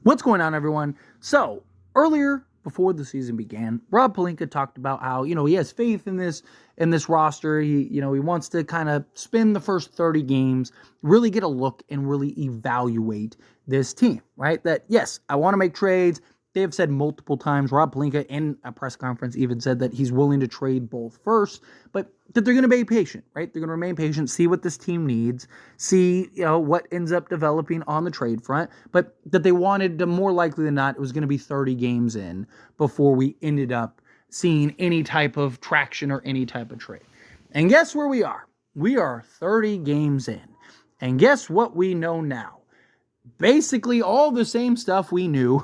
What's going on, everyone? So, earlier, before the season began, Rob Pelinka talked about how, he has faith in this roster. He wants to kind of spend the first 30 games, really get a look and really evaluate this team, right? That, yes, I want to make trades. They have said multiple times, Rob Pelinka in a press conference even said that he's willing to trade both first, but that they're going to be patient, right? They're going to remain patient, see what this team needs, see, what ends up developing on the trade front, but that they wanted to, more likely than not, it was going to be 30 games in before we ended up seeing any type of traction or any type of trade. And guess where we are? We are 30 games in. And guess what we know now? Basically all the same stuff we knew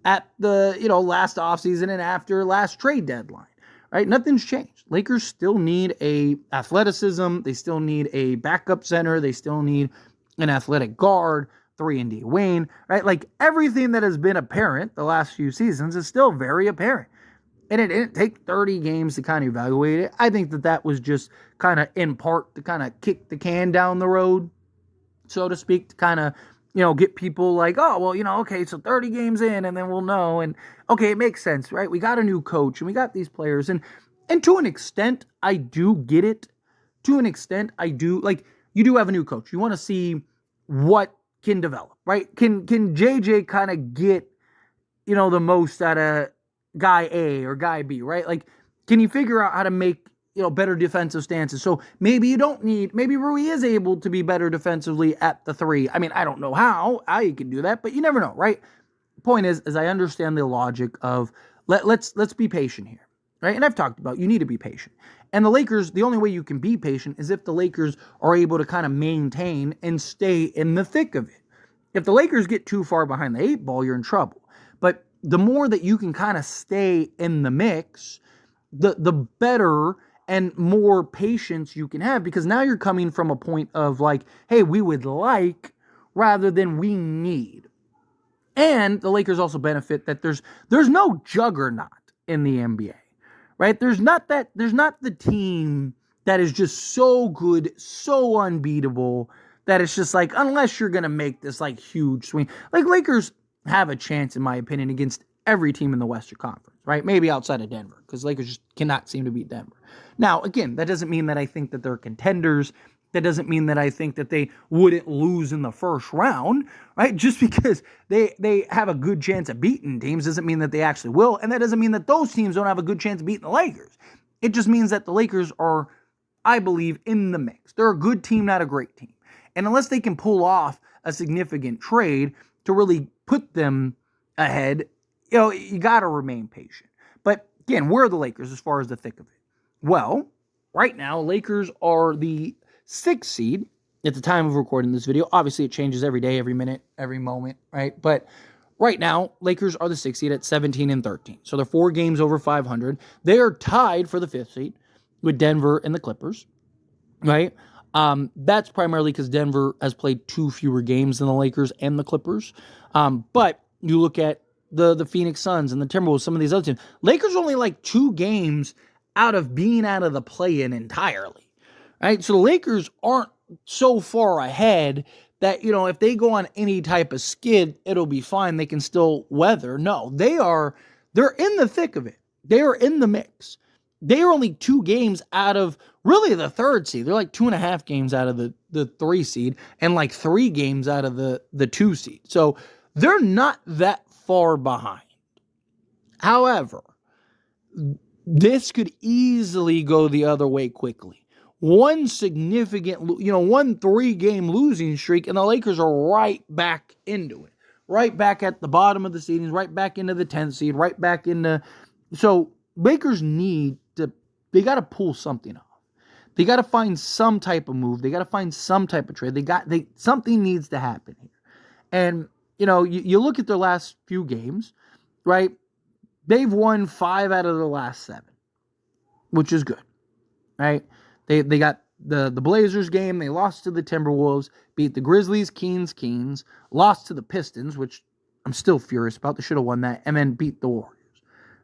at the, last offseason and after last trade deadline, right? Nothing's changed. Lakers still need a athleticism. They still need a backup center. They still need an athletic guard, 3-and-D wing, right? Like everything that has been apparent the last few seasons is still very apparent. And it didn't take 30 games to kind of evaluate it. I think that was just kind of in part to kind of kick the can down the road, so to speak, to kind of, get people like, oh, well, okay, so 30 games in and then we'll know. And okay, it makes sense, right? We got a new coach and we got these players. And to an extent, I do get it. To an extent, I do. Like, you do have a new coach. You want to see what can develop, right? Can JJ kind of get, the most out of guy A or guy B, right? Like, can you figure out how to make, better defensive stances? So maybe Rui is able to be better defensively at the 3. I mean, I don't know how you can do that, but you never know, right? Point is I understand the logic of let's be patient here, right? And I've talked about, you need to be patient. And the Lakers, the only way you can be patient is if the Lakers are able to kind of maintain and stay in the thick of it. If the Lakers get too far behind the 8 ball, you're in trouble. But the more that you can kind of stay in the mix, the better and more patience you can have, because now you're coming from a point of like, hey, we would like rather than we need. And the Lakers also benefit that there's no juggernaut in the NBA, right? There's not the team that is just so good, so unbeatable, that it's just like, unless you're going to make this like huge swing. Like, Lakers have a chance, in my opinion, against every team in the Western Conference, right? Maybe outside of Denver, because Lakers just cannot seem to beat Denver. Now, again, that doesn't mean that I think that they're contenders. That doesn't mean that I think that they wouldn't lose in the first round, right? Just because they have a good chance of beating teams doesn't mean that they actually will. And that doesn't mean that those teams don't have a good chance of beating the Lakers. It just means that the Lakers are, I believe, in the mix. They're a good team, not a great team. And unless they can pull off a significant trade to really put them ahead, you got to remain patient. But again, where are the Lakers as far as the thick of it? Well, right now, Lakers are the 6th seed at the time of recording this video. Obviously, it changes every day, every minute, every moment, right? But right now, Lakers are the 6th seed at 17-13. So they're 4 games over 500. They are tied for the 5th seed with Denver and the Clippers, right? That's primarily because Denver has played 2 fewer games than the Lakers and the Clippers. But you look at the Phoenix Suns and the Timberwolves, some of these other teams. Lakers are only like 2 games out of being out of the play-in entirely, right? So the Lakers aren't so far ahead that, if they go on any type of skid, it'll be fine. They can still weather. No, they're in the thick of it. They are in the mix. They are only 2 games out of really the 3rd seed. They're like 2.5 games out of the 3 seed and like 3 games out of the 2 seed. So they're not that far behind. However, this could easily go the other way quickly. One significant, 3-game losing streak, and the Lakers are right back into it. Right back at the bottom of the seedings, right back into the 10th seed, right back into... So Lakers they got to pull something off. They got to find some type of move. They got to find some type of trade. Something needs to happen here. And, you look at their last few games, right? They've won 5 out of the last 7, which is good, right? They got the Blazers game. They lost to the Timberwolves, beat the Grizzlies, Kings, lost to the Pistons, which I'm still furious about. They should have won that, and then beat the Warriors,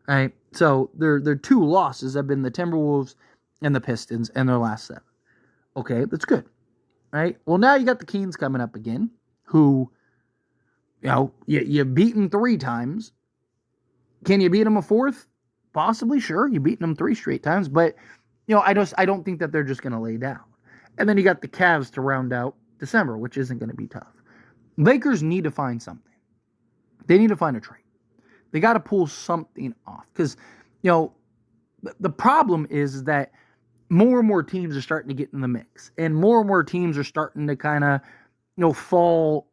right? So their 2 losses have been the Timberwolves and the Pistons in their last 7. Okay, that's good, right? Well, now you got the Kings coming up again, who You beat them 3 times. Can you beat them a 4th? Possibly, sure. You've beaten them 3 straight times, but I don't think that they're just going to lay down. And then you got the Cavs to round out December, which isn't going to be tough. Lakers need to find something. They need to find a trade. They got to pull something off because, the problem is that more and more teams are starting to get in the mix, and more teams are starting to kind of, fall,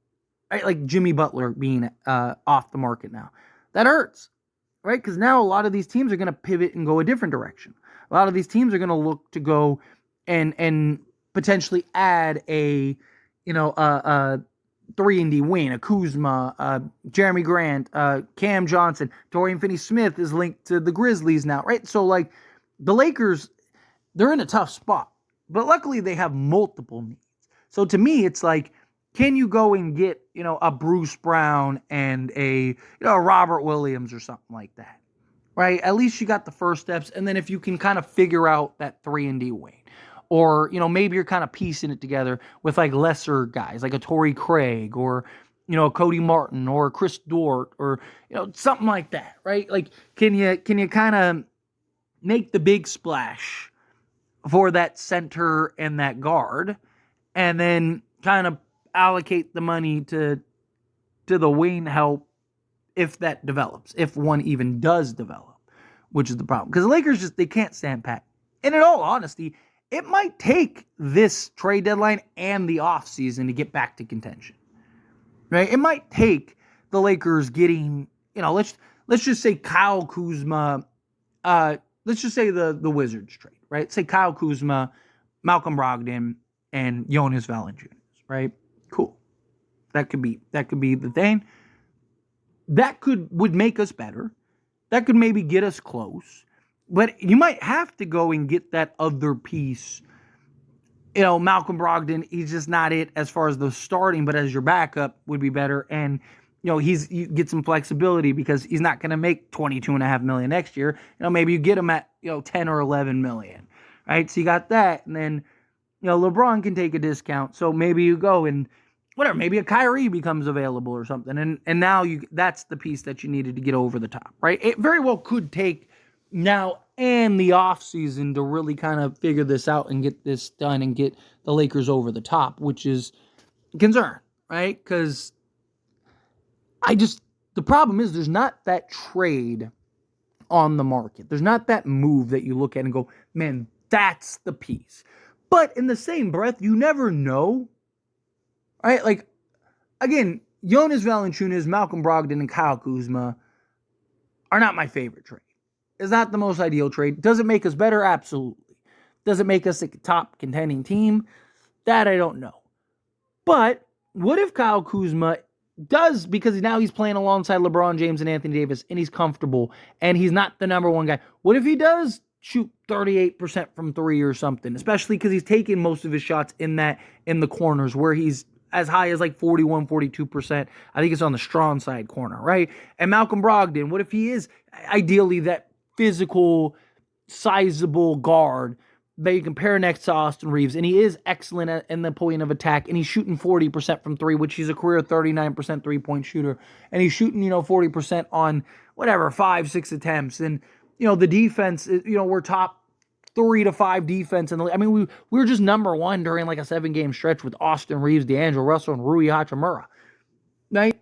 right? Like Jimmy Butler being off the market now. That hurts, right? Because now a lot of these teams are going to pivot and go a different direction. A lot of these teams are going to look to go and potentially add a 3-and-D wing, a Kuzma, Jeremy Grant, Cam Johnson, Dorian Finney-Smith is linked to the Grizzlies now, right? So, the Lakers, they're in a tough spot. But luckily, they have multiple needs. So, to me, it's can you go and get, a Bruce Brown and a Robert Williams or something like that, right? At least you got the first steps. And then if you can kind of figure out that 3-and-D wing. Or, maybe you're kind of piecing it together with lesser guys, like a Torrey Craig or, a Cody Martin or Chris Dort or, something like that, right? Can you kind of make the big splash for that center and that guard and then kind of allocate the money to the wing help if that develops, if one even does develop, which is the problem. Because the Lakers they can't stand pat. And in all honesty, it might take this trade deadline and the offseason to get back to contention, right? It might take the Lakers getting, let's just say Kyle Kuzma, let's just say the Wizards trade, right? Say Kyle Kuzma, Malcolm Brogdon, and Jonas Valanciunas, right? Cool. That could be the thing. That would make us better. That could maybe get us close. But you might have to go and get that other piece. Malcolm Brogdon, he's just not it as far as the starting, but as your backup would be better. And, you get some flexibility because he's not going to make $22.5 million next year. Maybe you get him at, 10 or 11 million, right? So you got that. And then, LeBron can take a discount. So maybe you go and whatever, maybe a Kyrie becomes available or something. And now that's the piece that you needed to get over the top, right? It very well could take now and the offseason to really kind of figure this out and get this done and get the Lakers over the top, which is a concern, right? Because the problem is there's not that trade on the market. There's not that move that you look at and go, man, that's the piece. But in the same breath, you never know, right? Again, Jonas Valanciunas, Malcolm Brogdon, and Kyle Kuzma are not my favorite trade. It's not the most ideal trade. Does it make us better? Absolutely. Does it make us a top contending team? That I don't know. But what if Kyle Kuzma does, because now he's playing alongside LeBron James and Anthony Davis, and he's comfortable, and he's not the number one guy. What if he does shoot 38% from 3 or something, especially because he's taking most of his shots in the corners where he's as high as 41, 42%. I think it's on the strong side corner, right? And Malcolm Brogdon, what if he is ideally that physical, sizable guard that you can pair next to Austin Reeves, and he is excellent in the point of attack, and he's shooting 40% from 3, which he's a career 39% three-point shooter, and he's shooting, 40% on whatever, 5-6 attempts, and, the defense, we're top 3 to 5 defense, and we were just number 1 during a 7-game stretch with Austin Reeves, D'Angelo Russell, and Rui Hachimura, right?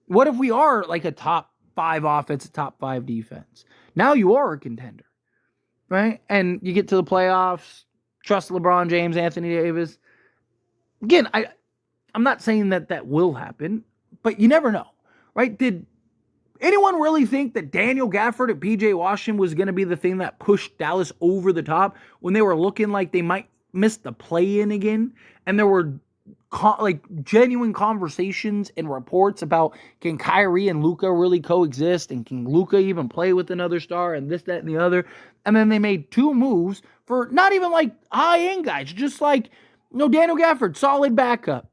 What if we are a top 5 offense, a top 5 defense? Now you are a contender, right? And you get to the playoffs, trust LeBron James, Anthony Davis. Again, I'm not saying that will happen, but you never know, right? Did anyone really think that Daniel Gafford at PJ Washington was going to be the thing that pushed Dallas over the top when they were looking like they might miss the play-in again? And there were genuine conversations and reports about, can Kyrie and Luka really coexist, and can Luka even play with another star, and this, that, and the other. And then they made 2 moves for not even high-end guys, just Daniel Gafford, solid backup,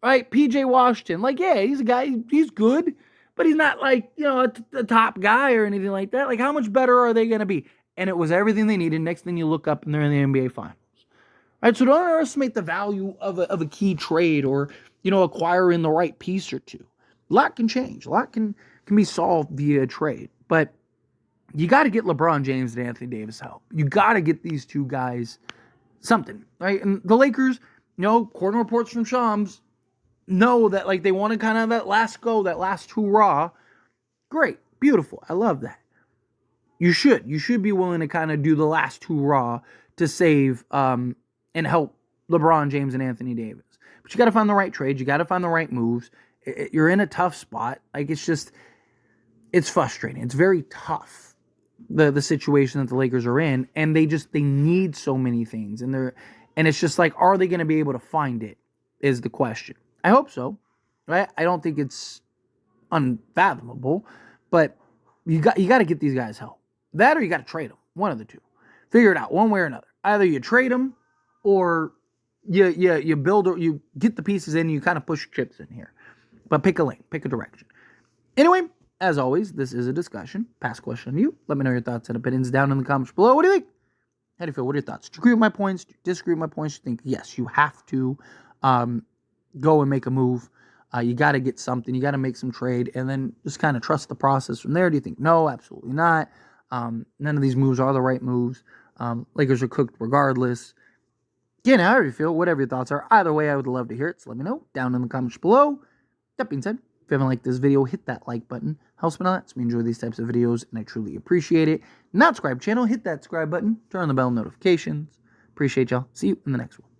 right? PJ Washington, yeah, he's a guy, he's good, but he's not a top guy or anything like that. How much better are they going to be? And it was everything they needed. Next thing you look up and they're in the NBA Finals. All right, so don't underestimate the value of a key trade or, acquiring the right piece or two. A lot can change. A lot can be solved via a trade. But you got to get LeBron James and Anthony Davis help. You got to get these two guys something, right? And the Lakers, according to reports from Shams, know that like they want to kind of that last go, that last hurrah. Great, beautiful. I love that. You should be willing to kind of do the last hurrah to save and help LeBron James and Anthony Davis. But you got to find the right trades. You got to find the right moves. You're in a tough spot. Like it's frustrating. It's very tough. The situation that the Lakers are in, and they need so many things, and it's just like, are they going to be able to find it? Is the question. I hope so. Right? I don't think it's unfathomable, but you got to get these guys help. That or you got to trade them. One of the two. Figure it out one way or another. Either you trade them or you build or you get the pieces in and you kind of push chips in here. But pick a lane, pick a direction. Anyway, as always, this is a discussion. Pass question to you. Let me know your thoughts and opinions down in the comments below. What do you think? How do you feel? What are your thoughts? Do you agree with my points? Do you disagree with my points? Do you think, yes, you have to go and make a move? You got to get something. You got to make some trade and then just kind of trust the process from there. Do you think, no, absolutely not? None of these moves are the right moves. Lakers are cooked regardless. Again, however you feel, whatever your thoughts are. Either way, I would love to hear it. So let me know down in the comments below. That being said, if you haven't liked this video, hit that like button. Helps me a lot. So we enjoy these types of videos and I truly appreciate it. Not subscribe channel, hit that subscribe button. Turn on the bell notifications. Appreciate y'all. See you in the next one.